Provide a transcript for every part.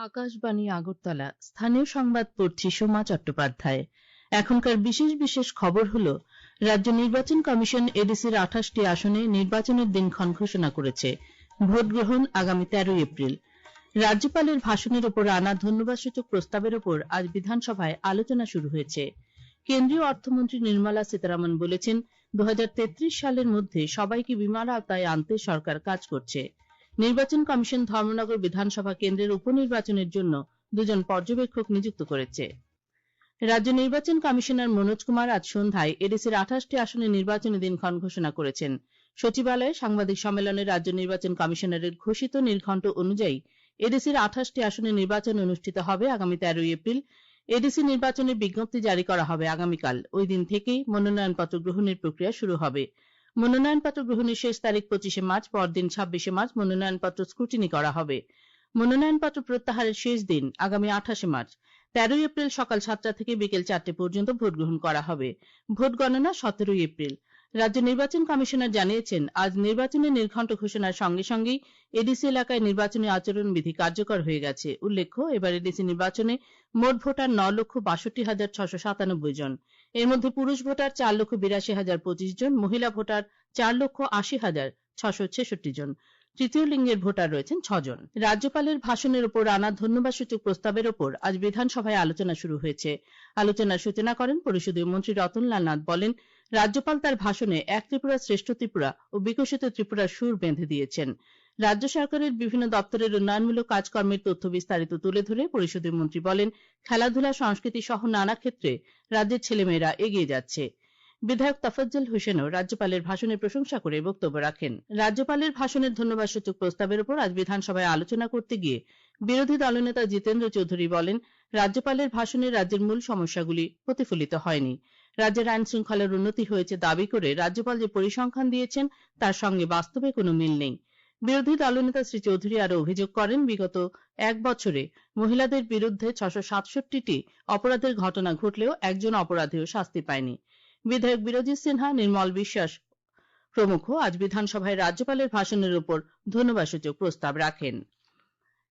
আকাশবাণী আগরতলা স্থানীয় সংবাদ পড়ছি সোমা চট্টোপাধ্যায়। এখনকার বিশেষ বিশেষ খবর হলো, রাজ্য নির্বাচন কমিশন এডিসির 28টি আসনে নির্বাচনের দিনক্ষণ ঘোষণা করেছে। ভোট গ্রহণ আগামী 13 এপ্রিল। রাজ্যপালের ভাষণের ওপর আনা ধন্যবাদসূচক প্রস্তাবের ওপর আজ বিধানসভায় আলোচনা শুরু হয়েছে। কেন্দ্রীয় অর্থমন্ত্রী নির্মলা সীতারামন বলেছেন, 2033 সালের মধ্যে সবাইকে বিমার আওতায় আনতে সরকার কাজ করছে। নির্বাচন কমিশন ধর্মনগর বিধানসভা কেন্দ্রের উপনির্বাচনের জন্য 2 জন পর্যবেক্ষক নিযুক্ত করেছে। রাজ্য নির্বাচন কমিশনার মনোজ কুমার আজ সন্ধ্যায় এডিসির 28টি আসনে নির্বাচনী দিনক্ষণ ঘোষণা করেছেন। সচিবালয়ে সাংবাদিক সম্মেলনে রাজ্য নির্বাচন কমিশনারের ঘোষিত নির্ঘণ্ট অনুযায়ী এডিসির 28টি আসনে নির্বাচন অনুষ্ঠিত হবে আগামী 13 এপ্রিল। এডিসি নির্বাচনের বিজ্ঞপ্তি জারি করা হবে আগামীকাল। ওই দিন থেকেই মনোনয়নপত্র গ্রহণের প্রক্রিয়া শুরু হবে। মনোনয়নপত্র গ্রহণের শেষ তারিখ 25 মার্চ, পরদিন 26 মার্চ মনোনয়নপত্র স্ক্রুটিনি করা হবে। মনোনয়নপত্র প্রত্যাহারের শেষ দিন আগামী 28 মার্চ। 13 এপ্রিল সকাল 7টা থেকে বিকেল 4টে পর্যন্ত ভোট গ্রহণ করা হবে। ভোট গণনা 17 এপ্রিল। রাজ্য নির্বাচন কমিশনার জানিয়েছেন, আজ নির্বাচনের নির্ঘণ্ট ঘোষণার সঙ্গে সঙ্গেই এডিসি এলাকায় নির্বাচনী আচরণবিধি কার্যকর হয়ে গেছে। উল্লেখ্য, এবার এডিসি নির্বাচনে মোট ভোটার 9,62,697 জন। এর মধ্যে পুরুষ ভোটার 4,82,025 জন, মহিলা ভোটার 4,80,666 জন। তৃতীয় লিঙ্গের ভোটার রয়েছেন 6 জন। রাজ্যপালের ভাষণের ওপর আনা ধন্যবাদসূচক প্রস্তাবের ওপর আজ বিধানসভায় আলোচনা শুরু হয়েছে। আলোচনার সূচনা করেন পরিষদীয় মন্ত্রী রতনলাল নাথ। বলেন, রাজ্যপাল তার ভাষণে এক ত্রিপুরা শ্রেষ্ঠ ত্রিপুরা ও বিকশিত ত্রিপুরার সুর বেঁধে দিয়েছেন। রাজ্য সরকারের বিভিন্ন দপ্তরের উন্নয়নমূলক কাজকর্মের তথ্য বিস্তারিত তুলে ধরে পরিষদীয় মন্ত্রী বলেন, খেলাধুলা, সংস্কৃতি সহ নানা ক্ষেত্রে রাজ্যের ছেলেমেয়েরা এগিয়ে যাচ্ছে। বিধায়ক তফাজ্জল হোসেনও রাজ্যপালের ভাষণের প্রশংসা করে বক্তব্য রাখেন। রাজ্যপালের ভাষণের ধন্যবাদসূচক প্রস্তাবের উপর আজ বিধানসভায় আলোচনা করতে গিয়ে বিরোধী দলনেতা জিতেন্দ্র চৌধুরী বলেন, রাজ্যপালের ভাষণে রাজ্যের মূল সমস্যাগুলি প্রতিফলিত হয়নি। রাজ্যের আইন শৃঙ্খলার উন্নতি হয়েছে দাবি করে রাজ্যপাল যে পরিসংখ্যান দিয়েছেন তার সঙ্গে বাস্তবে কোনো মিল নেই। বিরোধী দলনেতা শ্রী চৌধুরী আরও অভিযোগ করেন, বিগত 1 বছরে মহিলাদের বিরুদ্ধে 667টি অপরাধের ঘটনা ঘটলেও একজন অপরাধীও শাস্তি পায়নি। বিধায়ক বিরোজিত সিনহা, নির্মল বিশ্বাস প্রমুখ আজ বিধানসভায় রাজ্যপালের ভাষণের উপর ধন্যবাদসূচক প্রস্তাব রাখেন।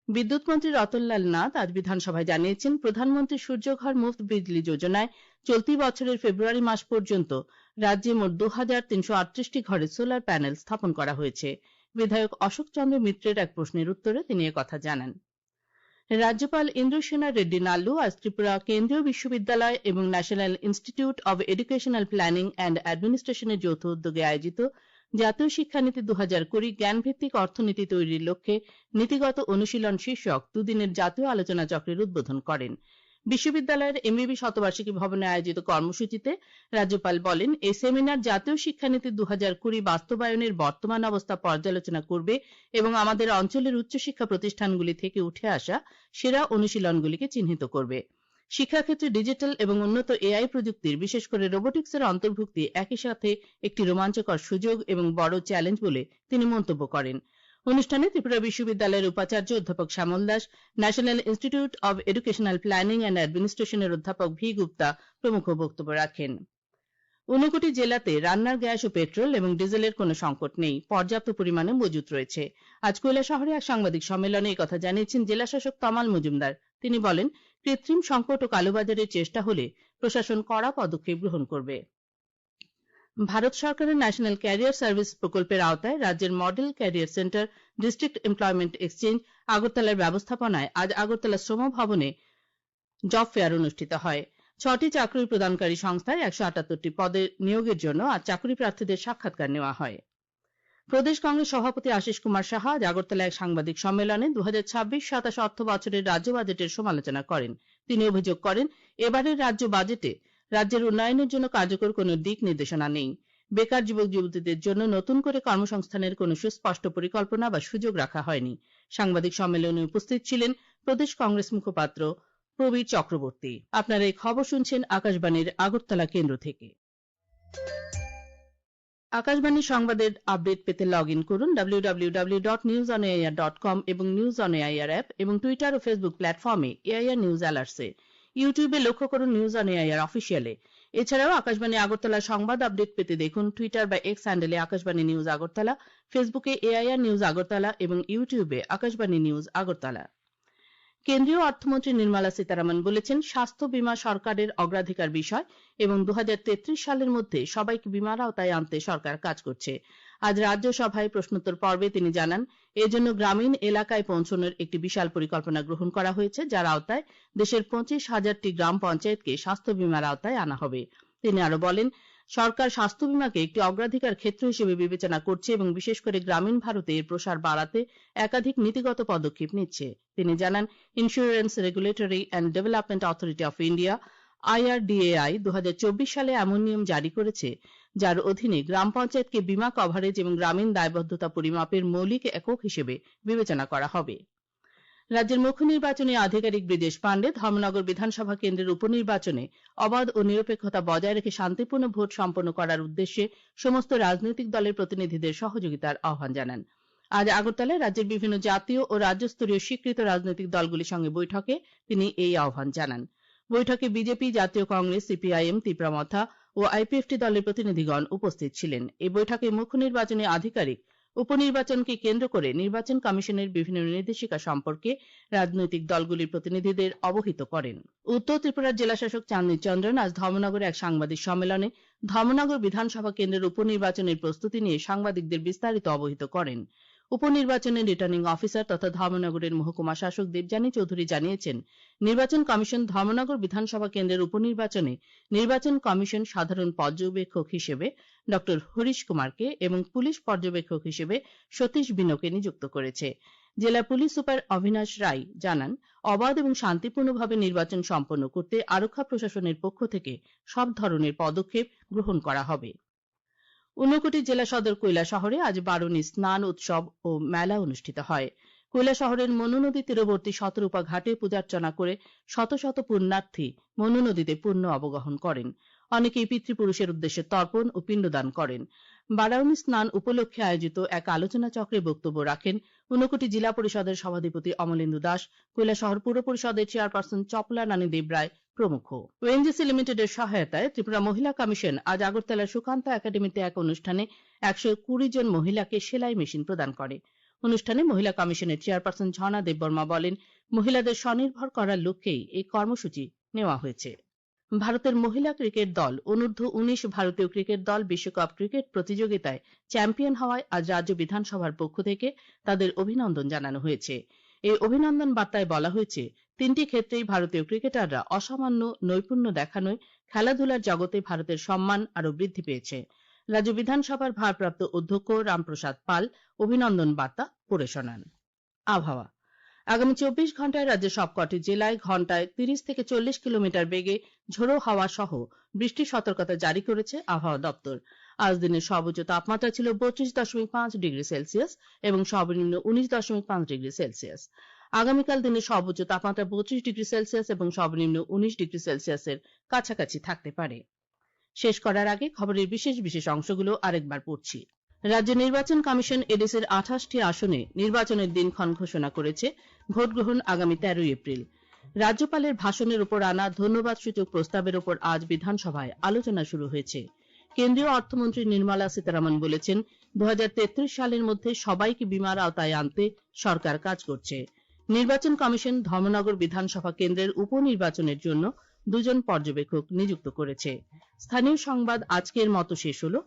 বিদ্যুৎ মন্ত্রী রতনলাল নাথ আজ বিধানসভায় জানিয়েছেন, প্রধানমন্ত্রী সূর্যঘর মুফত বিজলি যোজনায় চলতি বছরের ফেব্রুয়ারি মাস পর্যন্ত রাজ্যে মোট 2,338টি ঘরে সোলার প্যানেল স্থাপন করা হয়েছে। বিধায়ক অশোক চন্দ্র মিত্রের এক প্রশ্নের উত্তরে তিনি একথা জানান। রাজ্যপাল ইন্দ্রসেনা রেড্ডি নাল্লু আজ ত্রিপুরা কেন্দ্রীয় বিশ্ববিদ্যালয় এবং national institute of educational planning and অ্যাডমিনিস্ট্রেশনের যৌথ উদ্যোগে আয়োজিত জাতীয় শিক্ষানীতি 2020 জ্ঞানভিত্তিক অর্থনীতি তৈরির লক্ষ্যে নীতিগত অনুশীলন শীর্ষক 2 দিনের জাতীয় আলোচনা চক্রের উদ্বোধন করেন। বিশ্ববিদ্যালয়ের এমবিবি শতবার্ষিকী ভবনে আয়োজিত কর্মসূচিতে রাজ্যপাল বলেন, এই সেমিনার জাতীয় শিক্ষানীতি 2020 বাস্তবায়নের বর্তমান অবস্থা পর্যালোচনা করবে এবং আমাদের অঞ্চলের উচ্চশিক্ষা প্রতিষ্ঠানগুলি থেকে উঠে আসা সেরা অনুশীলনগুলিকে চিহ্নিত করবে। শিক্ষাক্ষেত্রে ডিজিটাল এবং উন্নত এআই প্রযুক্তির, বিশেষ করে রোবোটিক্সের অন্তর্ভুক্তি একই সাথে একটি রোমাঞ্চকর সুযোগ এবং বড় চ্যালেঞ্জ বলে তিনি মন্তব্য করেন। অনুষ্ঠানে ত্রিপুরা বিশ্ববিদ্যালয়ের উপাচার্য অধ্যাপক Shyamal Das, national institute of educational planning and অ্যাডমিনিস্ট্রেশনের অধ্যাপক ভি গুপ্তা প্রমুখ বক্তব্য রাখেন। 59টি জেলাতে রান্নার গ্যাস ও পেট্রোল এবং ডিজেলের কোনো সংকট নেই, পর্যাপ্ত পরিমাণে মজুত রয়েছে। আজ কৈলাসহরে এক সাংবাদিক সম্মেলনে একথা জানিয়েছেন জেলাশাসক তমাল মজুমদার। তিনি বলেন, কৃত্রিম সংকট ও কালোবাজারের চেষ্টা হলে প্রশাসন কড়া পদক্ষেপ গ্রহণ করবে। ভারত সরকারের ন্যাশনাল ক্যারিয়ার সার্ভিস প্রকল্পের আওতায় রাজ্যের model career centre, district employment exchange আগরতলার ব্যবস্থাপনায় আজ আগরতলা শ্রম ভবনে জব ফেয়ার অনুষ্ঠিত হয়। 6টি চাকরি প্রদানকারী সংস্থায় 178টি পদে নিয়োগের জন্য আজ চাকরি প্রার্থীদের সাক্ষাৎকার নেওয়া হয়। প্রদেশ কংগ্রেস সভাপতি আশিস কুমার সাহা আজ আগরতলায় এক সাংবাদিক সম্মেলনে 2026-27 অর্থ বছরের রাজ্য বাজেটের সমালোচনা করেন। তিনি অভিযোগ করেন, এবারের রাজ্য বাজেটে রাজ্যের উন্নয়নের জন্য কার্যকর কোনো দিক নির্দেশনা নেই। বেকার যুবক যুবতীদের জন্য নতুন করে কর্মসংস্থানের কোনো সুস্পষ্ট পরিকল্পনা বা সুযোগ রাখা হয়নি। সাংবাদিক সম্মেলনে উপস্থিত ছিলেন প্রদেশ কংগ্রেস মুখপাত্র প্রবীর চক্রবর্তী। আপনারা এই খবর শুনছেন আকাশবাণীর আগরতলা কেন্দ্র থেকে। আকাশবাণী সংবাদের আপডেট পেতে লগ ইন করুন www.newsonair.com এবং নিউজ অন এআইআর অ্যাপ এবং টুইটার ও ফেসবুক প্ল্যাটফর্মে এআইআর নিউজ অ্যালার্টসে। ইউটিউবে লক্ষ্য করুন নিউজ অন এআইআর অফিসিয়ালে। এছাড়াও আকাশবাণী আগরতলা সংবাদ আপডেট পেতে দেখুন টুইটার বা এক্স হ্যান্ডেলে আকাশবাণী নিউজ আগরতলা, ফেসবুকে এআইআর নিউজ আগরতলা এবং ইউটিউবে আকাশবাণী নিউজ আগরতলা। কেন্দ্রীয় অর্থমন্ত্রী নির্মলা সীতারামন বলেছেন, স্বাস্থ্য বীমা সরকারের অগ্রাধিকার বিষয় এবং 2033 সালের মধ্যে সবাইকে বীমার আওতায় আনতে সরকার কাজ করছে। আজ রাজ্যসভায় প্রশ্নোত্তর পর্বে তিনি জানান, এজন্য গ্রামীণ এলাকায় পৌঁছানোর একটি বিশাল পরিকল্পনা গ্রহণ করা হয়েছে, যার আওতায় দেশের 25,000টি গ্রাম পঞ্চায়েতকে স্বাস্থ্য বীমার আওতায় আনা হবে। তিনি আরো বলেন, সরকার স্বাস্থ্য বীমাকে একটি অগ্রাধিকার ক্ষেত্র হিসেবে বিবেচনা করছে এবং বিশেষ করে গ্রামীণ ভারতে এর প্রসার বাড়াতে একাধিক নীতিগত পদক্ষেপ নিচ্ছে। তিনি জানান, insurance regulatory and development authority of India IRDAI 2024 সালে এমন নিয়ম জারি করেছে, যার অধীনে গ্রাম পঞ্চায়েতকে বীমা কভারেজ এবং গ্রামীণ দায়বদ্ধতা পরিমাপের মৌলিক একক হিসেবে বিবেচনা করা হবে। রাজ্যের মুখ্য নির্বাচনী আধিকারিক ব্রিজেশ পাণ্ডে ধর্মনগর বিধানসভা কেন্দ্রের উপনির্বাচনে অবাধ ও নিরপেক্ষতা বজায় রেখে শান্তিপূর্ণ ভোট সম্পন্ন করার উদ্দেশ্যে সমস্ত রাজনৈতিক দলের প্রতিনিধিদের সহযোগিতার আহ্বান জানান। আজ আগরতলায় রাজ্যের বিভিন্ন জাতীয় ও রাজ্যস্তরীয় স্বীকৃত রাজনৈতিক দলগুলির সঙ্গে বৈঠকে তিনি এই আহ্বান জানান। বৈঠকে বিজেপি, জাতীয় কংগ্রেস, CPIM, তীব্রামথা ও IPFT দলের প্রতিনিধিগণ উপস্থিত ছিলেন। এই বৈঠকে মুখ্য নির্বাচনী আধিকারিক উপনির্বাচনকে কেন্দ্র করে নির্বাচন কমিশনের বিভিন্ন নির্দেশিকা সম্পর্কে রাজনৈতিক দলগুলির প্রতিনিধিদের অবহিত করেন। উত্তর ত্রিপুরার জেলাশাসক চাঁদনী চন্দ্রন আজ ধর্মনগরে এক সাংবাদিক সম্মেলনে ধর্মনগর বিধানসভা কেন্দ্রের উপনির্বাচনের প্রস্তুতি নিয়ে সাংবাদিকদের বিস্তারিত অবহিত করেন। উপনির্বাচনের রিটার্নিং অফিসার তথা ধর্মনগরের মহকুমা শাসক দেবযানী চৌধুরী জানিয়েছেন, নির্বাচন কমিশন ধর্মনগর বিধানসভা কেন্দ্রের উপনির্বাচনে নির্বাচন কমিশন সাধারণ পর্যবেক্ষক হিসেবে ড হরিশ কুমারকে এবং পুলিশ পর্যবেক্ষক হিসেবে সতীশ বিনোকে নিযুক্ত করেছে। জেলা পুলিশ সুপার অভিনাশ রায় জানান, অবাধ এবং শান্তিপূর্ণভাবে নির্বাচন সম্পন্ন করতে আরক্ষা প্রশাসনের পক্ষ থেকে সব ধরনের পদক্ষেপ গ্রহণ করা হবে। ঊনকোটি জেলা সদর কৈলাসহরে আজ বারুণী স্নান উৎসব ও মেলা অনুষ্ঠিত হয়। কৈলাসহরের মনু নদী তীরবর্তী শতরূপা ঘাটে পূজার্চনা করে শত শত পুণ্যার্থী মনু নদীতে পুণ্য অবগাহন করেন। অনেকেই পিতৃপুরুষের উদ্দেশ্যে তর্পণ ও পিণ্ডদান করেন। বারুণী স্নান উপলক্ষে আয়োজিত এক আলোচনা চক্রে বক্তব্য রাখেন ঊনকোটি জেলা পরিষদের সভাধিপতি অমলেন্দু দাস, কৈলাসহর পুর পরিষদের চেয়ারপারসন চপলা রানী দেবরায় প্রমুখ। ONGC লিমিটেডের সহায়তায় ত্রিপুরা মহিলা কমিশন আজ আগরতলার সুকান্ত একাডেমিতে এক অনুষ্ঠানে 120 জন মহিলাকে সেলাই মেশিন প্রদান করে। অনুষ্ঠানে মহিলা কমিশনের চেয়ারপারসন ঝর্ণা দেববর্মা বলেন, মহিলাদের স্বনির্ভর করার লক্ষ্যেই এই কর্মসূচি নেওয়া হয়েছে। ভারতের মহিলা ক্রিকেট দল অনূর্ধ্ব 19 ভারতীয় ক্রিকেট দল বিশ্বকাপ ক্রিকেট প্রতিযোগিতায় চ্যাম্পিয়ন হওয়ায় আজ রাজ্য বিধানসভার পক্ষ থেকে তাদের অভিনন্দন জানানো হয়েছে। এই অভিনন্দন বার্তায় বলা হয়েছে, তিনটি ক্ষেত্রেই ভারতীয় ক্রিকেটাররা অসামান্য নৈপুণ্য দেখানোয় খেলাধুলার জগতে ভারতের সম্মান আরও বৃদ্ধি পেয়েছে। রাজ্য বিধানসভার ভারপ্রাপ্ত অধ্যক্ষ রামপ্রসাদ পাল অভিনন্দন বার্তা পড়ে শোনান। আবহাওয়া, আগামী 24 ঘন্টায় রাজ্যের সবকটি জেলায় ঘন্টায় 30 থেকে 40 কিলোমিটার বেগে ঝোড়ো হাওয়া সহ বৃষ্টির সতর্কতা জারি করেছে আবহাওয়া দপ্তর। আজ দিনের সর্বোচ্চ তাপমাত্রা ছিল 32.5 ডিগ্রি সেলসিয়াস এবং সর্বনিম্ন 19.5 ডিগ্রি সেলসিয়াস। আগামীকাল দিনের সর্বোচ্চ তাপমাত্রা 25 ডিগ্রি সেলসিয়াস এবং সর্বনিম্ন 19 ডিগ্রি সেলসিয়াসের কাছাকাছি থাকতে পারে। শেষ করার আগে খবরের বিশেষ বিশেষ অংশগুলো আরেকবার পড়ছি। রাজ্য নির্বাচন কমিশন এডিসির 28টি আসনে নির্বাচনের দিনক্ষণ ঘোষণা করেছে। ভোট গ্রহণ আগামী 13 এপ্রিল। রাজ্যপালের ভাষণের উপর আনা ধন্যবাদ সূচক প্রস্তাবের উপর আজ বিধানসভায় আলোচনা শুরু হয়েছে। কেন্দ্রীয় অর্থমন্ত্রী নির্মলা সীতারামন বলেছেন, 2033 সালের মধ্যে সবাইকে বীমার আওতায় আনতে সরকার কাজ করছে। নির্বাচন কমিশন ধর্মনগর বিধানসভা কেন্দ্রের উপনির্বাচনের জন্য 2 জন পর্যবেক্ষক নিযুক্ত করেছে। স্থানীয় সংবাদ আজকের মতো শেষ হলো।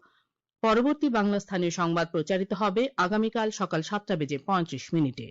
পরবর্তী বাংলা স্থানীয় সংবাদ প্রচারিত হবে আগামীকাল সকাল 7:35 মিনিটে।